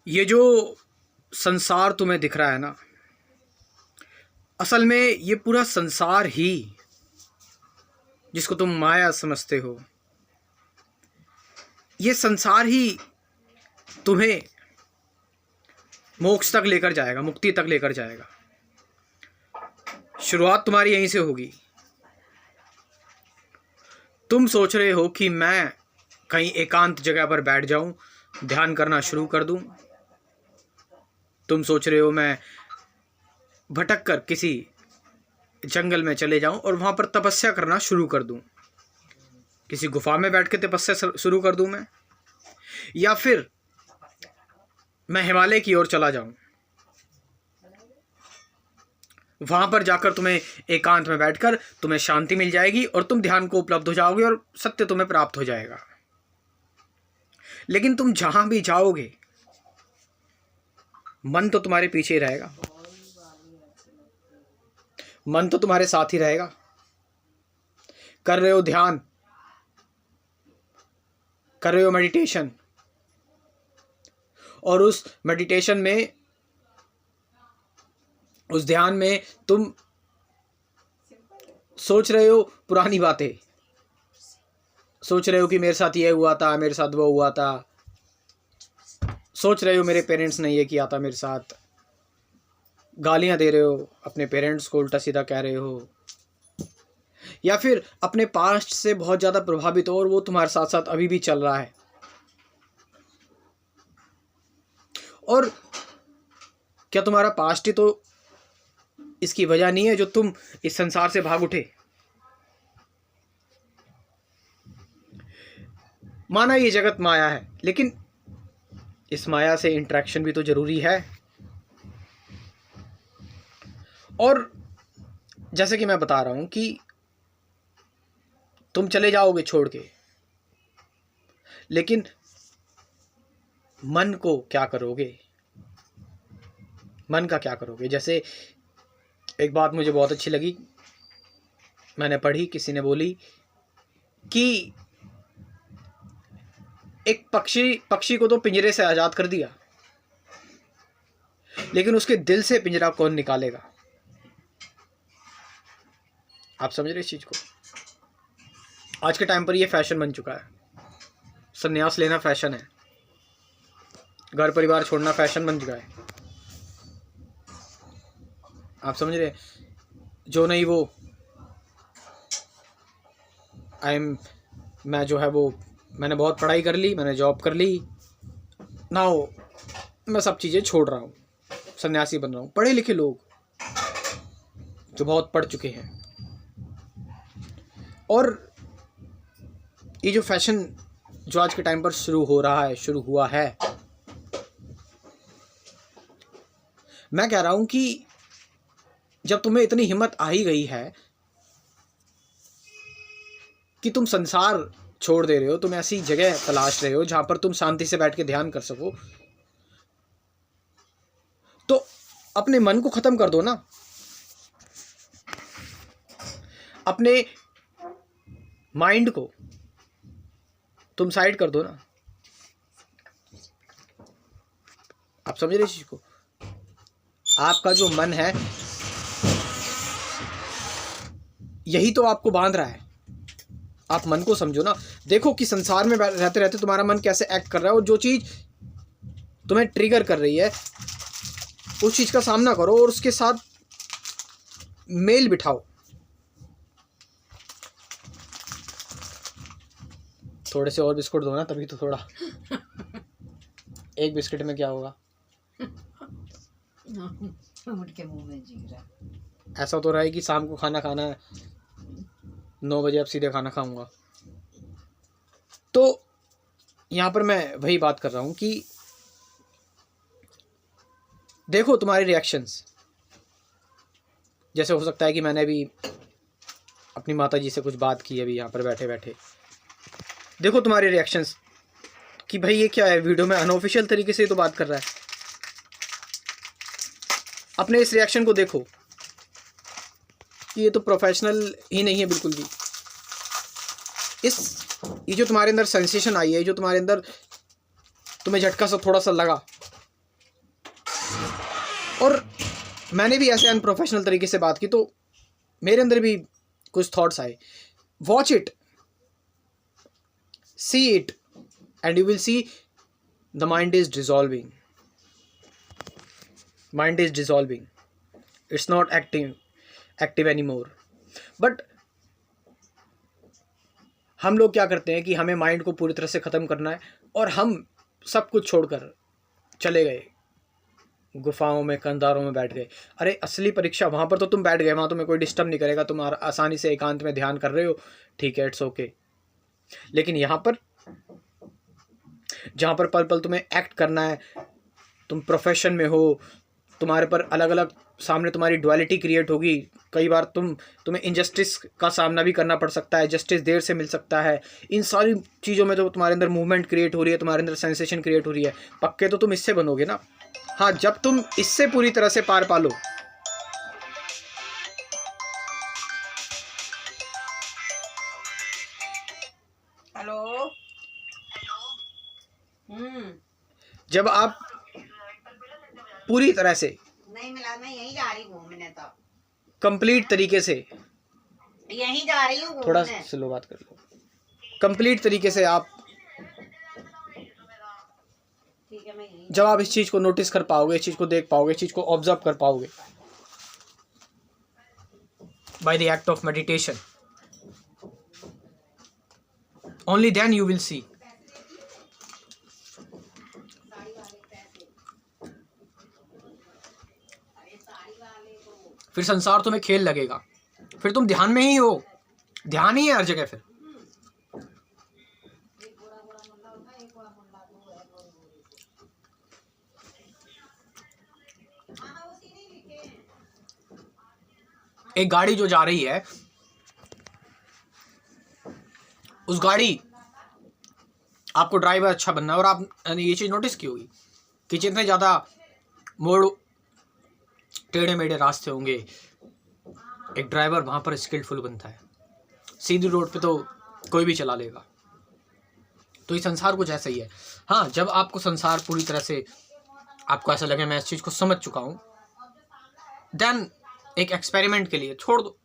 ये जो संसार तुम्हें दिख रहा है ना, असल में ये पूरा संसार ही, जिसको तुम माया समझते हो, ये संसार ही तुम्हें मोक्ष तक लेकर जाएगा, मुक्ति तक लेकर जाएगा। शुरुआत तुम्हारी यहीं से होगी। तुम सोच रहे हो कि मैं कहीं एकांत जगह पर बैठ जाऊं, ध्यान करना शुरू कर दूं। तुम सोच रहे हो मैं भटक कर किसी जंगल में चले जाऊं और वहां पर तपस्या करना शुरू कर दूं। किसी गुफा में बैठ के तपस्या शुरू कर दूं मैं, या फिर मैं हिमालय की ओर चला जाऊं। वहां पर जाकर तुम्हें एकांत में बैठकर तुम्हें शांति मिल जाएगी और तुम ध्यान को उपलब्ध हो जाओगे और सत्य तुम्हें प्राप्त हो जाएगा। लेकिन तुम जहां भी जाओगे, मन तो तुम्हारे पीछे ही रहेगा, मन तो तुम्हारे साथ ही रहेगा। कर रहे हो ध्यान, कर रहे हो मेडिटेशन, और उस मेडिटेशन में, उस ध्यान में तुम सोच रहे हो पुरानी बातें, सोच रहे हो कि मेरे साथ ये हुआ था, मेरे साथ वो हुआ था, सोच रहे हो मेरे पेरेंट्स ने ये किया था मेरे साथ, गालियां दे रहे हो अपने पेरेंट्स को, उल्टा सीधा कह रहे हो, या फिर अपने पास्ट से बहुत ज़्यादा प्रभावित हो और वो तुम्हारे साथ साथ अभी भी चल रहा है। और क्या तुम्हारा पास्ट ही तो इसकी वजह नहीं है जो तुम इस संसार से भाग उठे? माना ये जगत माया है, लेकिन इस माया से इंटरेक्शन भी तो जरूरी है। और जैसे कि मैं बता रहा हूं कि तुम चले जाओगे छोड़ के, लेकिन मन को क्या करोगे? मन का क्या करोगे? जैसे एक बात मुझे बहुत अच्छी लगी, मैंने पढ़ी, किसी ने बोली कि एक पक्षी को तो पिंजरे से आजाद कर दिया, लेकिन उसके दिल से पिंजरा कौन निकालेगा? आप समझ रहे इस चीज को? आज के टाइम पर ये फैशन बन चुका है, संन्यास लेना फैशन है, घर परिवार छोड़ना फैशन बन चुका है। आप समझ रहे? जो नहीं वो मैं जो है वो, मैंने बहुत पढ़ाई कर ली, मैंने जॉब कर ली, नाउ मैं सब चीज़ें छोड़ रहा हूँ, सन्यासी बन रहा हूँ। पढ़े लिखे लोग जो बहुत पढ़ चुके हैं, और ये जो फैशन जो आज के टाइम पर शुरू हुआ है, मैं कह रहा हूँ कि जब तुम्हें इतनी हिम्मत आ ही गई है कि तुम संसार छोड़ दे रहे हो, तुम ऐसी जगह तलाश रहे हो जहां पर तुम शांति से बैठ के ध्यान कर सको, तो अपने मन को खत्म कर दो ना, अपने माइंड को तुम साइड कर दो ना। आप समझ रहे इस चीज को? आपका जो मन है, यही तो आपको बांध रहा है। आप मन को समझो ना। देखो कि संसार में रहते रहते तुम्हारा मन कैसे एक्ट कर रहा है, और जो चीज तुम्हें ट्रिगर कर रही है उस चीज का सामना करो और उसके साथ मेल बिठाओ। थोड़े से और बिस्कुट दो ना, तभी तो थोड़ा। एक बिस्किट में क्या होगा? के मुंह में जी रहा। ऐसा तो रहा है कि शाम को खाना खाना है, 9 बजे अब सीधे खाना खाऊंगा। तो यहां पर मैं वही बात कर रहा हूं कि देखो तुम्हारे रिएक्शंस, जैसे हो सकता है कि मैंने अभी अपनी माता जी से कुछ बात की अभी यहाँ पर बैठे बैठे, देखो तुम्हारे रिएक्शंस कि भाई ये क्या है, वीडियो में अनऑफिशियल तरीके से तो बात कर रहा है। अपने इस रिएक्शन को देखो कि ये तो प्रोफेशनल ही नहीं है बिल्कुल भी। ये जो तुम्हारे अंदर सेंसेशन आई है, जो तुम्हारे अंदर तुम्हें झटका सा थोड़ा सा लगा, और मैंने भी ऐसे अनप्रोफेशनल तरीके से बात की तो मेरे अंदर भी कुछ थॉट्स आए. Watch it, see it, and you will see the mind is dissolving. Mind is dissolving. It's not active any more. But हम लोग क्या करते हैं कि हमें माइंड को पूरी तरह से ख़त्म करना है और हम सब कुछ छोड़कर चले गए गुफाओं में, कंधारों में बैठ गए. अरे असली परीक्षा वहाँ पर तो तुम बैठ गए, वहाँ तुम्हें कोई डिस्टर्ब नहीं करेगा, तुम आसानी से एकांत में ध्यान कर रहे हो, ठीक है, इट्स ओके. लेकिन यहाँ पर जहाँ पर पल पल तुम्हें एक्ट करना है, तुम प्रोफेशन में हो, तुम्हारे पर अलग अलग सामने तुम्हारी डुअलिटी क्रिएट होगी. कई बार तुम्हें इनजस्टिस का सामना भी करना पड़ सकता है, जस्टिस देर से मिल सकता है. इन सारी चीज़ों में तो तुम्हारे अंदर मूवमेंट क्रिएट हो रही है, तुम्हारे अंदर सेंसेशन क्रिएट हो रही है. पक्के तो तुम इससे बनोगे ना. हाँ, जब तुम इससे पूरी तरह से पार पालो, हेलो. जब आप पूरी तरह से नहीं मिला, मैं यहीं जा रही हूँ. मैंने तो कंप्लीट तरीके से, यहीं जा रही हूँ. थोड़ा स्लो बात कर लो, कंप्लीट तरीके से आप जब आप इस चीज़ को नोटिस कर पाओगे, इस चीज़ को देख पाओगे, इस चीज़ को ऑब्जर्व कर पाओगे by the act of meditation, only then you will see. फिर संसार तुम्हें खेल लगेगा, फिर तुम ध्यान में ही हो, ध्यान ही है हर जगह. फिर एक गाड़ी जो जा रही है, उस गाड़ी, आपको ड्राइवर अच्छा बनना है. और आप ये चीज़ नोटिस की होगी कि जितने ज़्यादा मोड़, टेढ़े मेढ़े रास्ते होंगे, एक ड्राइवर वहाँ पर स्किलफुल बनता है. सीधी रोड पे तो कोई भी चला लेगा. तो ये संसार कुछ ऐसा ही है. हाँ, जब आपको संसार पूरी तरह से, आपको ऐसा लगे मैं इस चीज़ को समझ चुका हूँ, देन एक एक्सपेरिमेंट के लिए छोड़ दो.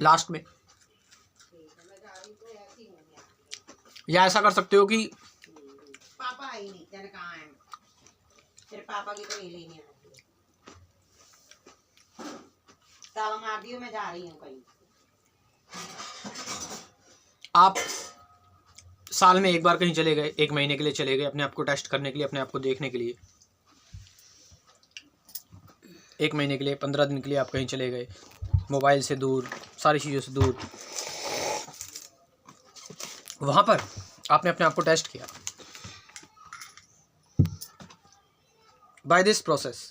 लास्ट में या ऐसा कर सकते हो कि पापा आई नहीं, जाने कहाँ है. तेरे पापा की तो रील ही नहीं आती. ताला मार दियो, मैं जा रही हूँ कहीं. आप साल में एक बार कहीं चले गए, 1 महीने के लिए चले गए, अपने आप को टेस्ट करने के लिए, अपने आप को देखने के लिए. 1 महीने के लिए, 15 दिन के लिए आप कहीं चले गए, मोबाइल से दूर, सारी चीज़ों से दूर. वहाँ पर आपने अपने आप को टेस्ट किया. बाय दिस प्रोसेस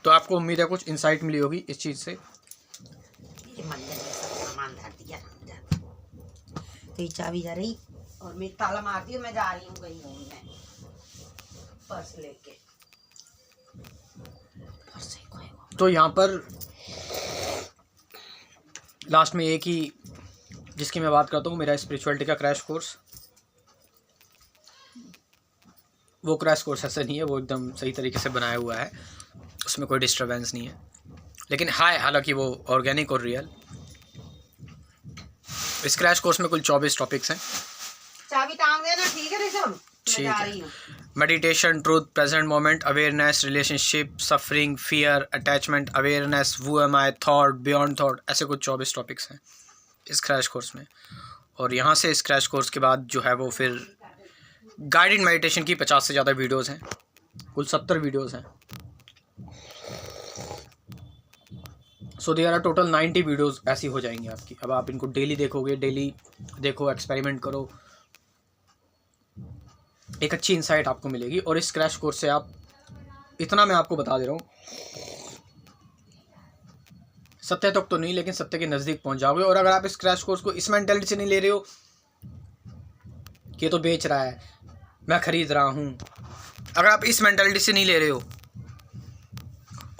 तो आपको उम्मीद है कुछ इंसाइट मिली होगी इस चीज़ से. ये मंदिर में सब सामान धर दिया. तो ये चाबी जा रही और मैं ताला मार दियो, मैं जा रही हूँ कहीं घूमने. पर्स लेके. तो यहाँ पर लास्ट में एक ही जिसकी मैं बात करता हूँ, मेरा स्पिरिचुअलिटी का क्रैश कोर्स. वो क्रैश कोर्स ऐसा नहीं है, वो एकदम सही तरीके से बनाया हुआ है, उसमें कोई डिस्टर्बेंस नहीं है. लेकिन हालांकि वो ऑर्गेनिक और रियल. इस क्रैश कोर्स में कुल 24 टॉपिक्स हैं. चाबी टांग देना, ठीक है ऋषभ? ठीक है. Meditation, truth, present moment, awareness, relationship, suffering, fear, attachment, awareness, वो एम आई, थॉट, बियॉन्ड थॉट, ऐसे कुछ 24 टॉपिक्स हैं इस क्रैश कोर्स में. और यहाँ से इस क्रैश कोर्स के बाद जो है वो फिर गाइडेड मेडिटेशन की 50 से ज़्यादा वीडियोज़ हैं, कुल 70 वीडियोज़ हैं. So there are total 90 videos ऐसी हो जाएंगी आपकी. अब आप इनको डेली देखोगे, डेली देखो, एक्सपेरिमेंट करो, एक अच्छी इंसाइट आपको मिलेगी. और इस क्रैश कोर्स से आप इतना मैं आपको बता दे रहा हूँ, सत्य तक तो नहीं लेकिन सत्य के नज़दीक पहुंच जाओगे। और अगर आप इस क्रैश कोर्स को इस मेंटालिटी से नहीं ले रहे हो कि ये तो बेच रहा है, मैं खरीद रहा हूँ, अगर आप इस मेंटालिटी से नहीं ले रहे हो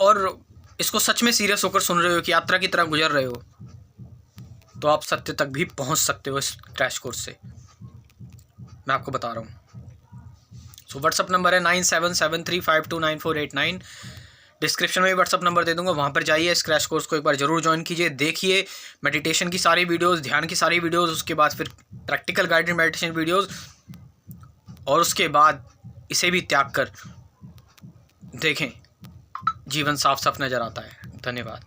और इसको सच में सीरियस होकर सुन रहे हो कि यात्रा की तरह गुजर रहे हो, तो आप सत्य तक भी पहुंच सकते हो इस क्रैश कोर्स से, मैं आपको बता रहा हूँ। सो व्हाट्सअप नंबर है 9773529489। डिस्क्रिप्शन में भी व्हाट्सअप नंबर दे दूंगा, वहाँ पर जाइए, इस क्रैश कोर्स को एक बार ज़रूर ज्वाइन कीजिए, देखिए मेडिटेशन की सारी वीडियोस, ध्यान की सारी वीडियोस, उसके बाद फिर प्रैक्टिकल गाइडेड मेडिटेशन वीडियोस, और उसके बाद इसे भी त्याग कर देखें, जीवन साफ साफ नज़र आता है। धन्यवाद।